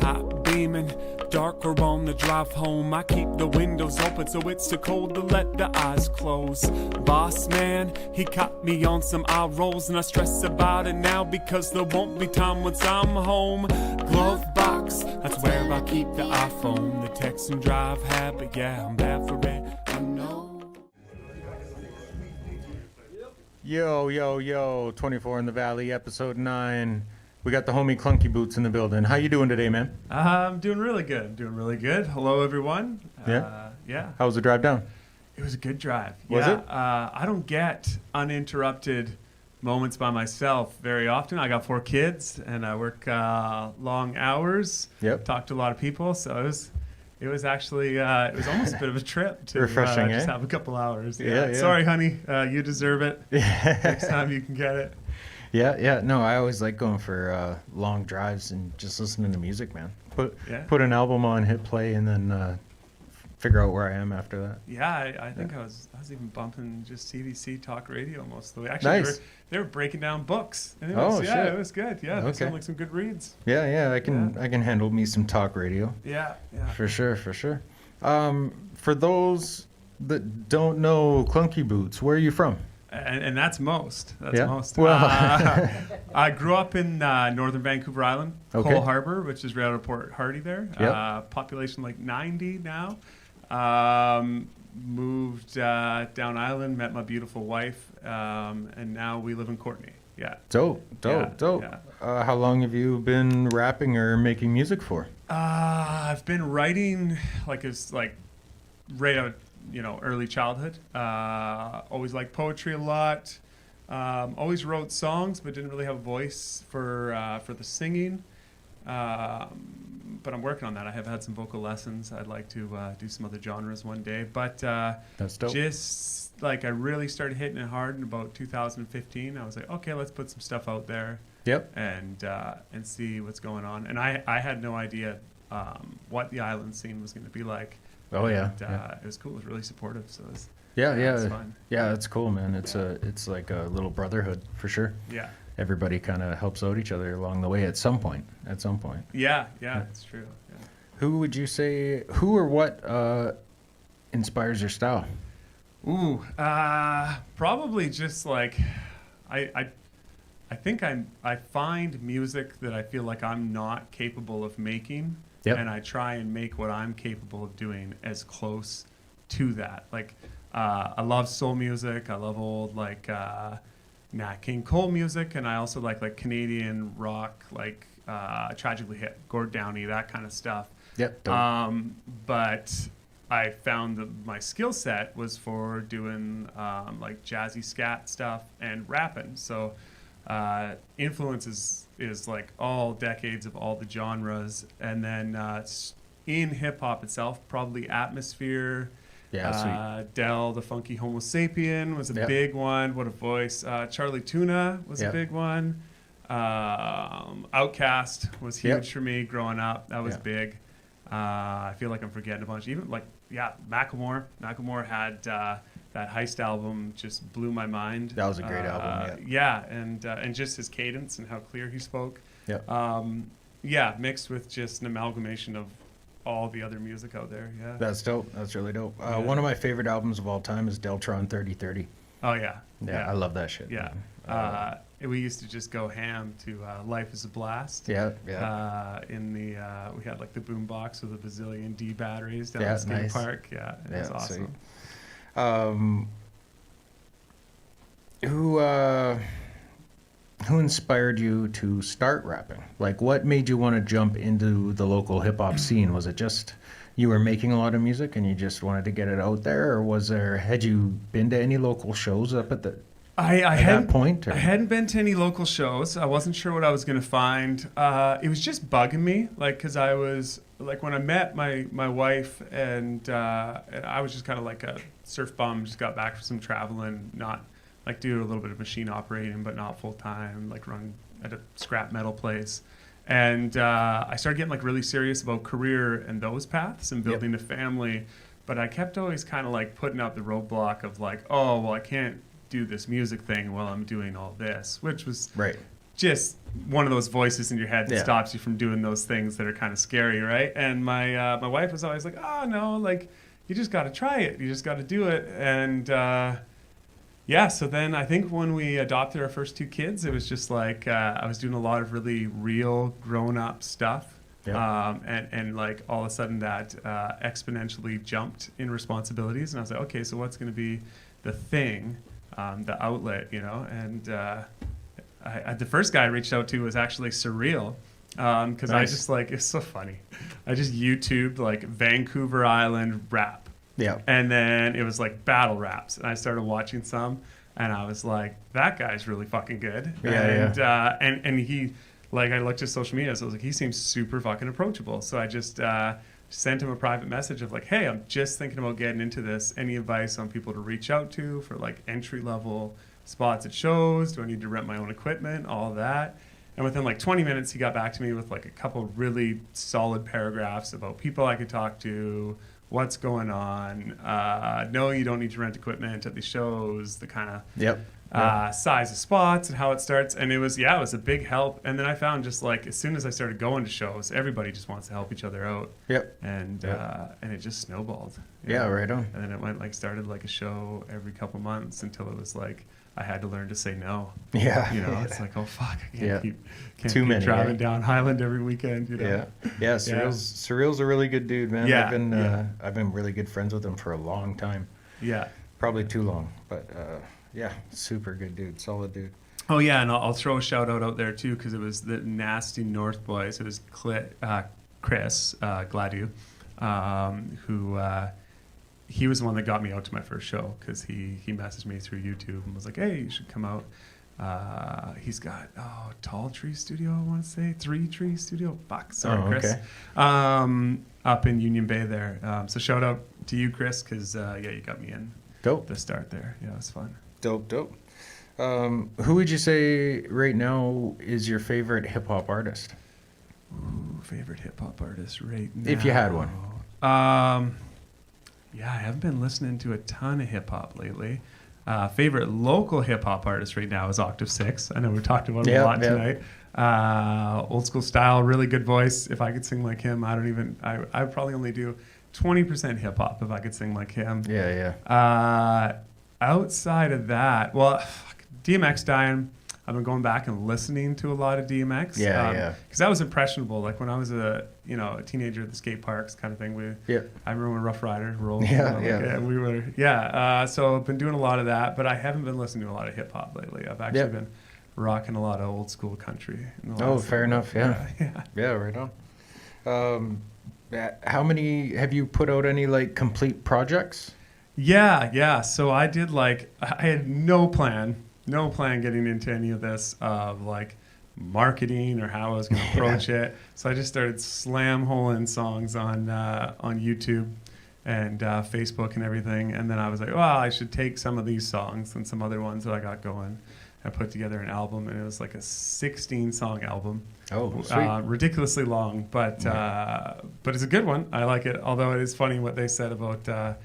hot beaming, darker on the drive home. I keep the windows open so it's too cold to let the eyes close. Boss man, he caught me on some eye rolls, and I stress about it now because there won't be time once I'm home. Glove box, that's where I keep the iPhone. The text and drive habit, yeah, I'm bad for it, I know. Yo, 24 in the Valley, episode 9. We got the homie Clunky Boots in the building. How you doing today, man? I'm doing really good. Hello, everyone. Yeah? How was the drive down? It was a good drive. Was it? I don't get uninterrupted moments by myself very often. I got 4 kids, and I work long hours. Yep. Talk to a lot of people, so it was actually it was almost a bit of a trip to refreshing, just have a couple hours. Yeah. Sorry, honey. You deserve it. Next time you can get it. Yeah. No, I always like going for long drives and just listening to music, man. Put an album on, hit play, and then figure out where I am after that. Yeah, I think I was even bumping just CDC talk radio most of the way. Actually, nice. They were breaking down books. And it was good. Yeah, they sound like some good reads. Yeah, I can handle me some talk radio. Yeah. For sure. For those that don't know Clunky Boots, where are you from? And that's most. Most. Well, I grew up in northern Vancouver Island, Okay. Cole Harbour, which is right out of Port Hardy there. Yep. Population like 90 now. Moved down island, met my beautiful wife, and now we live in Courtenay. Yeah. Dope. Yeah. How long have you been rapping or making music for? I've been writing right out, early childhood. Always liked poetry a lot. Always wrote songs, but didn't really have a voice for the singing. But I'm working on that. I have had some vocal lessons. I'd like to do some other genres one day. But That's dope. just I really started hitting it hard in about 2015. I was like, okay, let's put some stuff out there. Yep. And see what's going on. And I had no idea what the island scene was going to be like. Oh, yeah. It was cool. It was really supportive. So it was, Yeah. it's fun. Yeah, that's cool, man. It's like a little brotherhood for sure. Yeah. Everybody kind of helps out each other along the way at some point. Yeah, it's true. Yeah. Who would you say? Who or what inspires your style? Ooh, probably just like I think I find music that I feel like I'm not capable of making. Yep. And I try and make what I'm capable of doing as close to that. Like, I love soul music. I love old, Nat King Cole music. And I also like Canadian rock, Tragically Hip, Gord Downie, that kind of stuff. Yep. But I found that my skill set was for doing, jazzy scat stuff and rapping. So, influence is like all decades of all the genres, and then in hip hop itself, probably Atmosphere. Yeah, sweet. Del, the Funky Homo Sapien was a big one. What a voice. Charlie Tuna was a big one. Outkast was huge for me growing up. That was big. I feel like I'm forgetting a bunch. Even Macklemore. Macklemore had that Heist album, just blew my mind. That was a great album. Yeah, and just his cadence and how clear he spoke. Yeah. Mixed with just an amalgamation of all the other music out there. Yeah. That's dope. That's really dope. One of my favorite albums of all time is Deltron 3030. Oh yeah. Yeah, I love that shit. Yeah. We used to just go ham to Life is a Blast. Yeah. We had the boom box with a bazillion D batteries down the skate park. Yeah, it was awesome. Sweet. Who inspired you to start rapping? Like, what made you want to jump into the local hip hop scene? Was it just you were making a lot of music and you just wanted to get it out there, or had you been to any local shows up at that point? I hadn't been to any local shows. I wasn't sure what I was going to find. It was just bugging me, because I was when I met my wife, and I was just kind of like a surf bum. Just got back from some traveling, not do a little bit of machine operating, but not full time. Run at a scrap metal place, and I started getting really serious about career and those paths and building a family. But I kept always kind of putting out the roadblock of I can't do this music thing while I'm doing all this, which was just one of those voices in your head that Yeah. stops you from doing those things that are kind of scary, right? And my wife was always like, oh no, like you just got to try it, you just got to do it. And yeah, so then I think when we adopted our first 2 kids, it was just like I was doing a lot of really real grown-up stuff. Yeah. And like all of a sudden that exponentially jumped in responsibilities. And I was like, okay, so what's going to be the thing, the outlet, you know? And the first guy I reached out to was actually Surreal. Because I Nice. just like, it's so funny. I just YouTubed like Vancouver Island rap. Yeah. And then it was like battle raps. And I started watching some. And I was like, that guy's really fucking good. Yeah, And he, like, I looked at social media, so I was like, he seems super fucking approachable. So I just sent him a private message of like, hey, I'm just thinking about getting into this. Any advice on people to reach out to for like entry level spots at shows? Do I need to rent my own equipment? All of that. And within like 20 minutes, he got back to me with like a couple really solid paragraphs about people I could talk to, what's going on. No, you don't need to rent equipment at these shows, the kind of Yep. size of spots and how it starts. And it was a big help. And then I found just like as soon as I started going to shows, everybody just wants to help each other out. Yep. And it just snowballed. you Yeah, know? right on. And then it went like started like a show every couple months until it was like I had to learn to say no. Yeah. You know, it's like, oh fuck, I can't Yeah. keep Too keep many, driving eh? down Highland every weekend. You know? Yeah. Yeah. Surreal's a really good dude, man. Yeah, I've been really good friends with him for a long time. Yeah. Probably too long, but yeah, super good dude, solid dude. Oh yeah, and I'll throw a shout out there too because it was the Nasty North boys. It was Chris Gladu, who he was the one that got me out to my first show because he messaged me through YouTube and was like, "Hey, you should come out." He's got Tall Tree Studio, I want to say 3 Tree Studio. Fuck, sorry, Chris. Okay. Up in Union Bay there. So shout out to you, Chris, because you got me in Dope. the start there. Yeah, it was fun. Dope. Who would you say right now is your favorite hip hop artist? Ooh, favorite hip hop artist right now. If you had one. Yeah, I haven't been listening to a ton of hip hop lately. Favorite local hip hop artist right now is Octave 6. I know we've talked about him a lot tonight. Old school style, really good voice. If I could sing like him, I would probably only do 20% hip hop if I could sing like him. Yeah. Outside of that, well, DMX dying. I've been going back and listening to a lot of DMX. Yeah. Because I was impressionable. Like when I was a teenager at the skate parks kind of thing. I remember when Rough Rider rolled. We were. So I've been doing a lot of that, but I haven't been listening to a lot of hip hop lately. I've actually been rocking a lot of old school country. Fair enough. Yeah. Yeah, right on. How many have you put out? Any like complete projects? Yeah. So I did I had no plan getting into any of this of like marketing or how I was going to approach it. So I just started slam holing songs on YouTube and Facebook and everything. And then I was like, well, I should take some of these songs and some other ones that I got going and put together an album. And it was like a 16-song album. Oh, sweet. Ridiculously long, but it's a good one. I like it. Although it is funny what they said about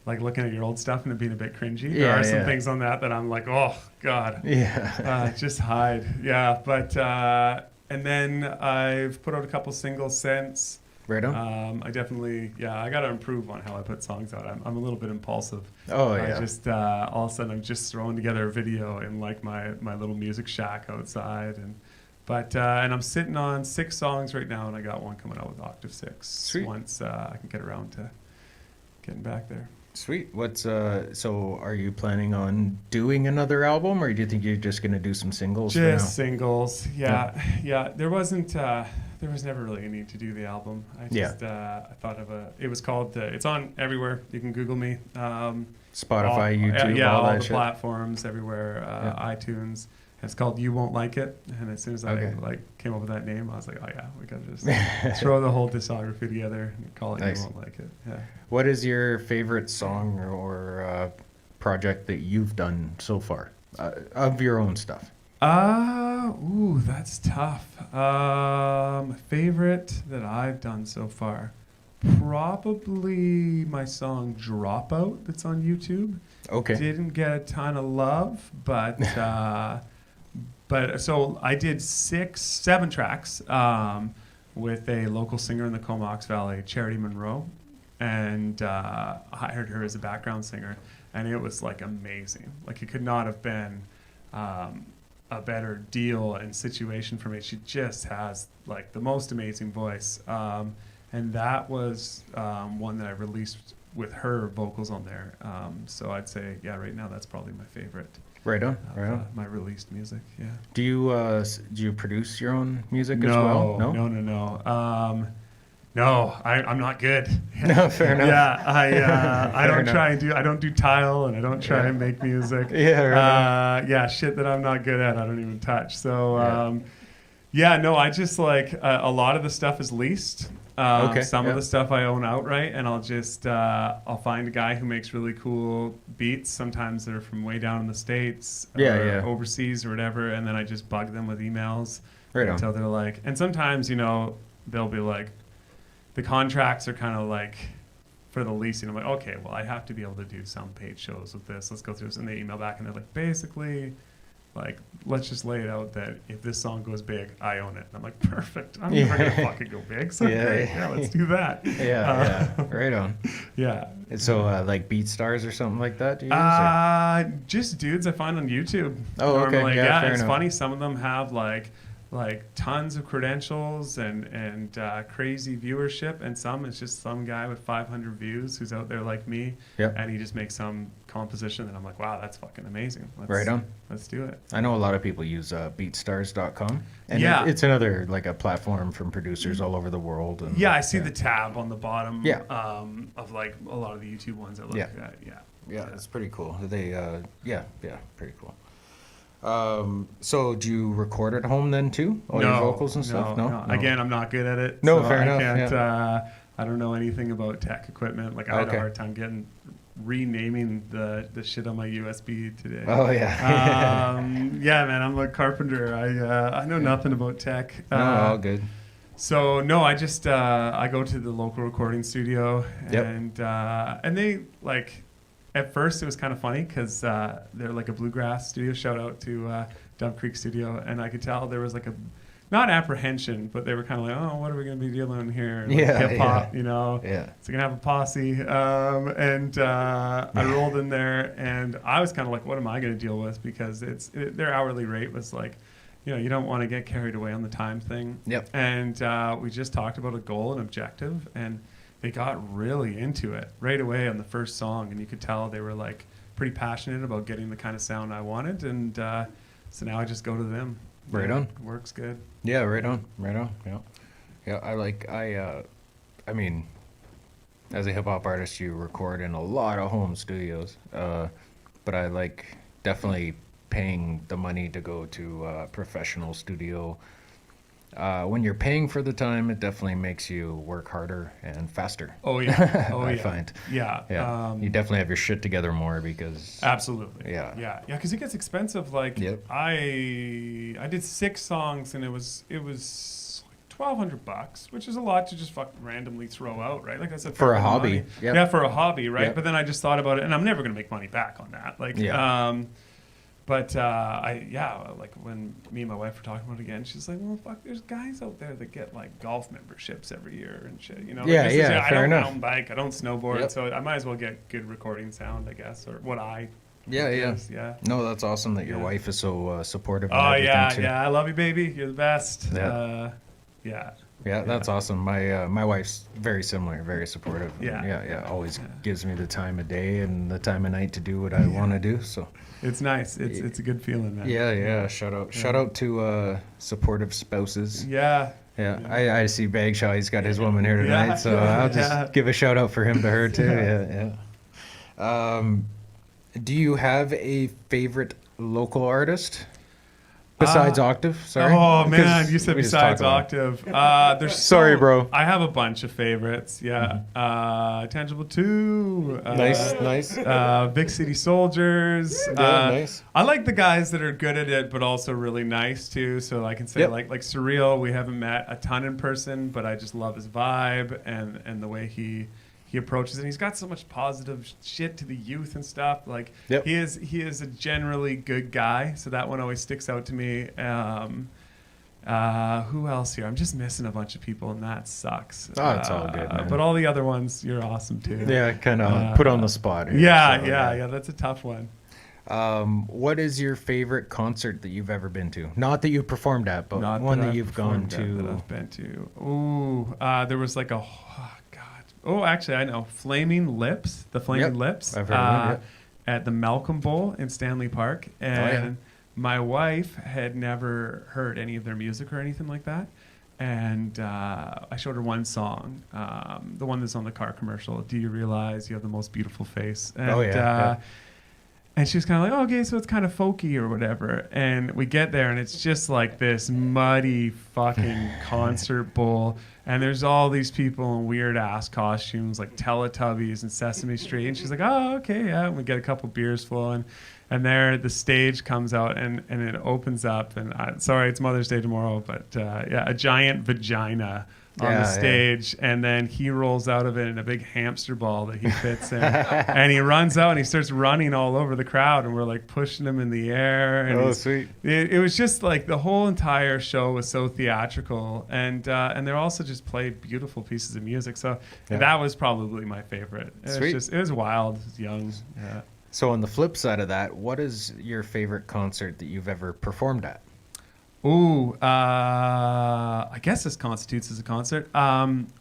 like looking at your old stuff and it being a bit cringy. There are some things on that I'm like, oh God. Yeah. Just hide. Yeah. But and then I've put out a couple singles since. Right on. I definitely, I got to improve on how I put songs out. I'm a little bit impulsive. Oh yeah. I just all of a sudden I'm just throwing together a video in like my little music shack outside and I'm sitting on 6 songs right now and I got one coming out with Octave 6. Sweet. Once I can get around to getting back there. Sweet. What's so are you planning on doing another album or do you think you're just going to do some singles for now? Just singles. Yeah. There was never really a need to do the album. I thought of it was called it's on everywhere. You can Google me. Spotify, YouTube, all that the shit. platforms everywhere, iTunes. It's called You Won't Like It. And as soon as I came up with that name, I was like, oh yeah, we gotta just throw the whole discography together and call it Nice. You Won't Like It. Yeah. What is your favorite song or project that you've done so far of your own stuff? That's tough. Favorite that I've done so far, probably my song Dropout that's on YouTube. Okay. Didn't get a ton of love, but But so I did 7 tracks with a local singer in the Comox Valley, Charity Monroe, and hired her as a background singer, and it was like amazing. Like it could not have been a better deal and situation for me. She just has like the most amazing voice, and that was one that I released with her vocals on there. So I'd say, yeah, right now that's probably my favorite. Right on, right on. My released music, yeah. Do you produce your own music as well? No. No, I'm not good. No, fair enough. Yeah, I don't enough. try and I don't do tile, and I don't try and make music. Yeah, right. Yeah, shit that I'm not good at, I don't even touch. So, no, I just like a lot of the stuff is leased. Some of the stuff I own outright, and I'll find a guy who makes really cool beats. Sometimes they're from way down in the States or overseas or whatever, and then I just bug them with emails until they're like, and sometimes, they'll be like, the contracts are kind of like for the leasing. I'm like, okay, well, I have to be able to do some paid shows with this. Let's go through this. And they email back and they're like, basically, like, let's just lay it out that if this song goes big, I own it. And I'm like, perfect. I'm never going to fucking go big. So great. Yeah, let's do that. Right on. Yeah. So like BeatStars or something like that, do you use? Just dudes I find on YouTube. Oh, okay. Normally. Yeah, fair it's enough. funny. Some of them have like tons of credentials and crazy viewership, and some it's just some guy with 500 views who's out there like me, and he just makes some composition that I'm like, wow, that's fucking amazing. Right on. Let's do it. I know a lot of people use BeatStars.com, and Yeah. it's another like a platform from producers all over the world. And, Yeah, I see the tab on the bottom of like a lot of the YouTube ones I look at. Yeah, it's pretty cool. They pretty cool. So do you record at home then too? All your vocals and stuff? No. Again, I'm not good at it. No, so fair enough. I can't, I don't know anything about tech equipment. Like I had a hard time renaming the shit on my USB today. Oh yeah. Yeah, man, I'm a carpenter. I know nothing about tech. No, all good. So no, I just I go to the local recording studio, and they like. At first, it was kind of funny because they're like a bluegrass studio. Shout out to Dove Creek Studio, and I could tell there was like not apprehension, but they were kind of like, oh, what are we going to be dealing here? Like hip hop, Yeah. So you're gonna have a posse, and I rolled in there, and I was kind of like, what am I going to deal with? Because their hourly rate was like, you don't want to get carried away on the time thing. Yep. And we just talked about a goal and objective, and they got really into it right away on the first song, and you could tell they were like pretty passionate about getting the kind of sound I wanted, and so now I just go to them. Right on. It works good. Yeah, right on. Yeah, I mean, as a hip hop artist, you record in a lot of home studios, but I like definitely paying the money to go to a professional studio. When you're paying for the time, it definitely makes you work harder and faster. Oh yeah. I find. Yeah. You definitely have your shit together more because. Absolutely. Yeah. Because it gets expensive. Like I did 6 songs, and it was like $1,200, which is a lot to just fucking randomly throw out, right? Like I said, for a hobby. Yep. Yeah, for a hobby, right? Yep. But then I just thought about it, and I'm never gonna make money back on that. Like, But like when me and my wife were talking about it again, she's like, "Well, fuck, there's guys out there that get like golf memberships every year and shit, Yeah, I fair don't enough. mountain bike, I don't snowboard, so I might as well get good recording sound, I guess, or what I. Yeah. Yeah. No, that's awesome that your wife is so supportive. Oh and everything too. I love you, baby. You're the best. Yeah, that's awesome. My wife's very similar, very supportive. Yeah. Always gives me the time of day and the time of night to do what I want to do. So it's nice. It's a good feeling, man. Yeah. Shout out to supportive spouses. Yeah. I see Bagshaw. He's got his woman here tonight, so I'll just give a shout out for him to her too. Yeah. Do you have a favorite local artist? Besides Octave, sorry. Oh man, you said besides Octave. Sorry, bro. I have a bunch of favorites. Yeah, Tangible 2. Nice. Big City Soldiers. Nice. I like the guys that are good at it, but also really nice too. So I can say like Surreal. We haven't met a ton in person, but I just love his vibe and the way he he approaches it. And he's got so much positive shit to the youth and stuff. Like Yep. he is a generally good guy. So that one always sticks out to me. Who else here? I'm just missing a bunch of people, and that sucks. Oh, it's all good, man. But all the other ones, you're awesome too. Yeah, kind of put on the spot here, Yeah, so, yeah. That's a tough one. What is your favorite concert that you've ever been to? Not that you've performed at, but Not one that I've you've gone performed at, that to. I've been to. Ooh, there was like actually, I know. Flaming Lips, the Flaming Yep, Lips. I've heard of it, At the Malcolm Bowl in Stanley Park. And my wife had never heard any of their music or anything like that. And I showed her one song, the one that's on the car commercial. Do you realize you have the most beautiful face? And, and she was kind of like, oh, okay, so it's kind of folky or whatever. And we get there, and it's just like this muddy fucking concert bowl. And there's all these people in weird-ass costumes, like Teletubbies and Sesame Street. And she's like, oh, okay, yeah. And we get a couple beers flowing. And there, the stage comes out, and it opens up. And sorry, it's Mother's Day tomorrow, but a giant vagina on the stage, and then he rolls out of it in a big hamster ball that he fits in, and he runs out and he starts running all over the crowd, and we're like pushing him in the air. And Sweet! It was just like the whole entire show was so theatrical, and they also just played beautiful pieces of music. So that was probably my favorite. It was wild, it was young. Yeah. So on the flip side of that, what is your favorite concert that you've ever performed at? Ooh, I guess this constitutes as a concert.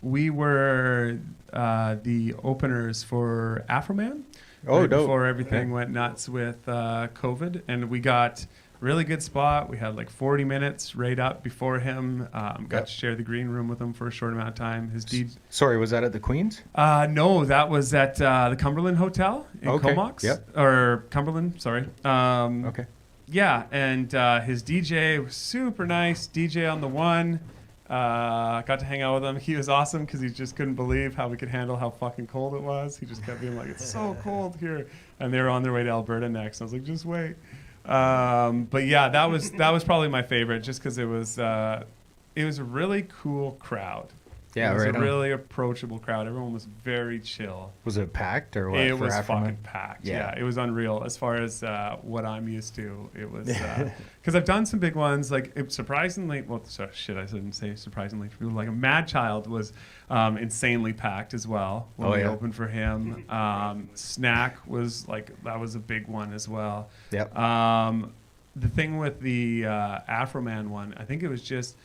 We were the openers for Afroman. Oh, dope. Before everything went nuts with COVID. And we got a really good spot. We had like 40 minutes right up before him. Got to share the green room with him for a short amount of time. Sorry, was that at the Queens? No, that was at the Cumberland Hotel in Comox. Yep. Or Cumberland, sorry. Okay. Yeah, and his DJ was super nice. DJ on the one. Got to hang out with him. He was awesome because he just couldn't believe how we could handle how fucking cold it was. He just kept being like, it's so cold here. And they were on their way to Alberta next. I was like, just wait. But yeah, that was probably my favorite just because it was a really cool crowd. Yeah, it was right a on. really approachable crowd. Everyone was very chill. Was it packed or what? It for was Afroman? fucking packed. Yeah. Yeah, it was unreal as far as what I'm used to. It was because I've done some big ones. Like surprisingly, I shouldn't say surprisingly. Like a Mad Child was insanely packed as well when we opened for him. Snack was that was a big one as well. Yep. The thing with the Afroman one, I think it was just.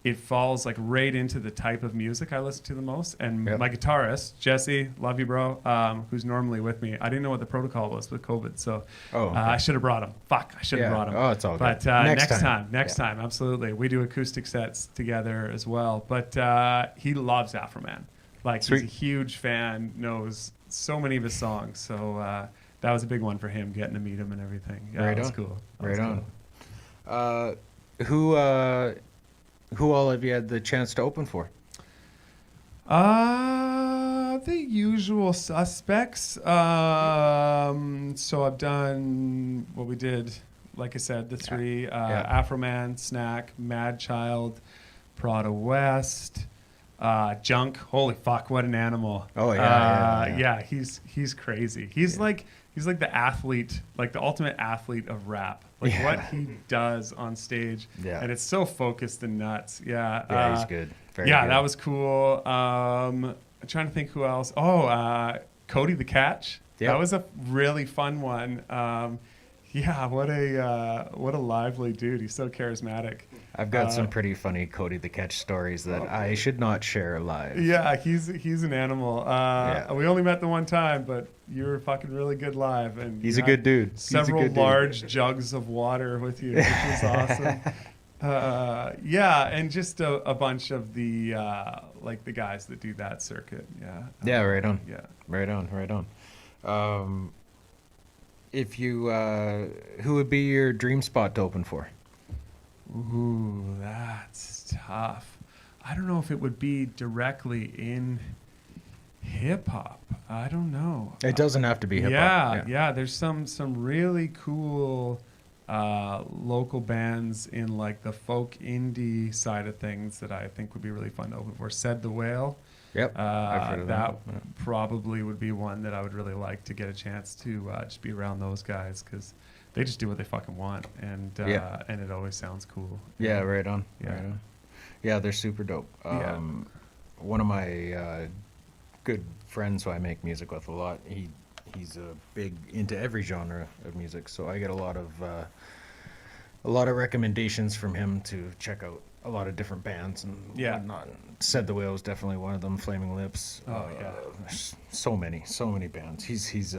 It falls like right into the type of music I listen to the most. And my guitarist, Jesse, love you, bro, who's normally with me. I didn't know what the protocol was with COVID, so I should have brought him. Fuck, I should have brought him. Oh, it's all good. But next time, absolutely. We do acoustic sets together as well. But he loves Afroman. Like, he's a huge fan, knows so many of his songs. So that was a big one for him, getting to meet him and everything. Yeah, right that was on. cool. Right on. Who all have you had the chance to open for? The usual suspects. So I've done what we did, like I said, the three: Afroman, Snack, Mad Child, Prada West, Junk. Holy fuck, what an animal! Oh yeah. He's crazy. He's like the athlete, like the ultimate athlete of rap. Like what he does on stage, and it's so focused and nuts. Yeah, he's good. Very good. That was cool. I'm trying to think who else. Cody the Catch. That was a really fun one. What a lively dude. He's so charismatic. I've got some pretty funny Cody the Catch stories that I should not share live. Yeah, he's an animal. We only met the one time, but you were fucking really good live. And he's a good dude. Several large jugs of water with you, which was awesome. And just a bunch of the the guys that do that circuit. Yeah. Right on. Yeah. Right on. If you, who would be your dream spot to open for? Ooh, that's tough. I don't know if it would be directly in hip hop. I don't know. It doesn't have to be hip hop. Yeah. There's some really cool local bands in like the folk indie side of things that I think would be really fun to open for. Said the Whale. Yep. I've heard of That probably would be one that I would really like to get a chance to just be around those guys, because they just do what they fucking want, and and it always sounds cool. Yeah, right on. Yeah. Right on. Yeah, they're super dope. One of my good friends who I make music with a lot, he's big into every genre of music, so I get a lot of recommendations from him to check out a lot of different bands and whatnot. Said the Whale is definitely one of them. Flaming Lips. There's so many bands. He's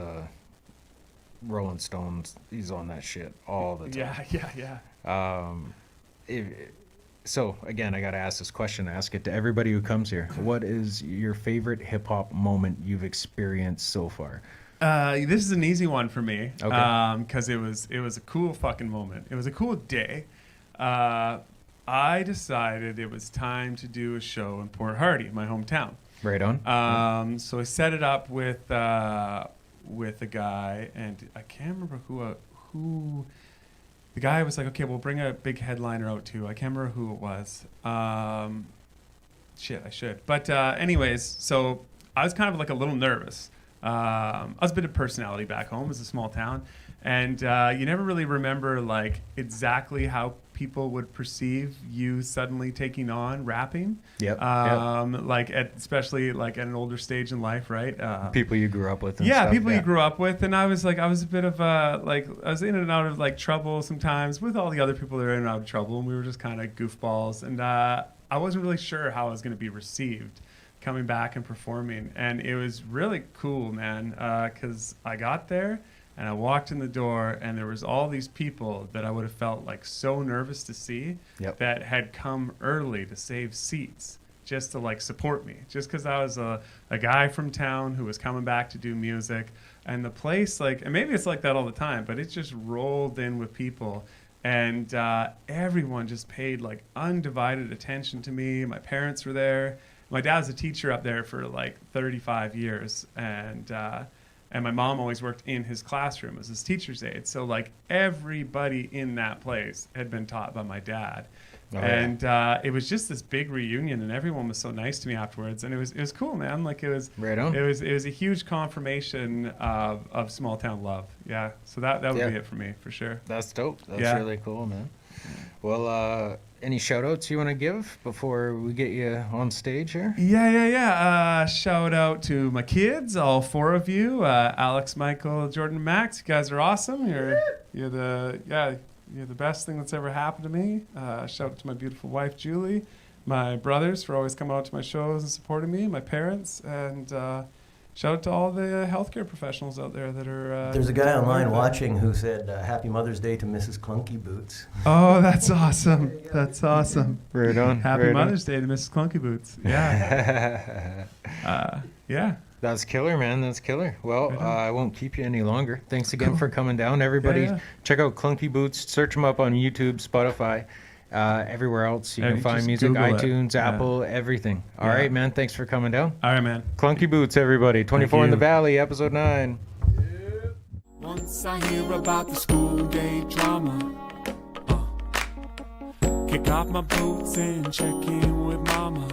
Rolling Stones. He's on that shit all the time. Yeah. So again, I gotta ask this question. I ask it to everybody who comes here. What is your favorite hip hop moment you've experienced so far? This is an easy one for me, Okay. because it was a cool fucking moment. It was a cool day. I decided it was time to do a show in Port Hardy, my hometown. Right on. So I set it up with a guy, and I can't remember who. The guy was like, okay, we'll bring a big headliner out too. I can't remember who it was. Shit, I should. But anyways, so I was kind of like a little nervous. I was a bit of personality back home. It's a small town. And you never really remember like exactly how people would perceive you suddenly taking on rapping. Yep. Like especially like at an older stage in life, right? People you grew up with. And Yeah, stuff. people you grew up with, and I was a bit of I was in and out of like trouble sometimes with all the other people that are in and out of trouble, and we were just kind of goofballs, and I wasn't really sure how I was going to be received coming back and performing, and it was really cool, man, because I got there and I walked in the door, and there was all these people that I would have felt like so nervous to see that had come early to save seats just to like support me, just because I was a guy from town who was coming back to do music. And the place, like, and maybe it's like that all the time, but it just rolled in with people, and everyone just paid like undivided attention to me. My parents were there. My dad was a teacher up there for like 35 years, and my mom always worked in his classroom as his teacher's aide. So like everybody in that place had been taught by my dad. It was just this big reunion, and everyone was so nice to me afterwards, and it was cool, man. Like it was right on. It was a huge confirmation of small town love. Yeah. So that would be it for me for sure. That's dope. That's really cool, man. Well, any shout outs you want to give before we get you on stage here? Yeah. Shout out to my kids, all 4 of you, Alex, Michael, Jordan, and Max. You guys are awesome. You're the best thing that's ever happened to me. Shout out to my beautiful wife, Julie, my brothers for always coming out to my shows and supporting me, my parents, and shout out to all the healthcare professionals out there that are... There's a guy online watching who said, Happy Mother's Day to Mrs. Clunky Boots. Oh, that's awesome. That's awesome. Right on. Happy Mother's Day to Mrs. Clunky Boots. Yeah. Yeah. That's killer, man. That's killer. Well, I won't keep you any longer. Thanks again for coming down. Everybody, check out Clunky Boots. Search them up on YouTube, Spotify, everywhere else you can find music, Google iTunes, Apple, everything. All right, man. Thanks for coming down. All right, man. Clunky Boots, everybody. 24 in the Valley, episode 9. Once I hear about the school day drama, kick off my boots and check in with mama.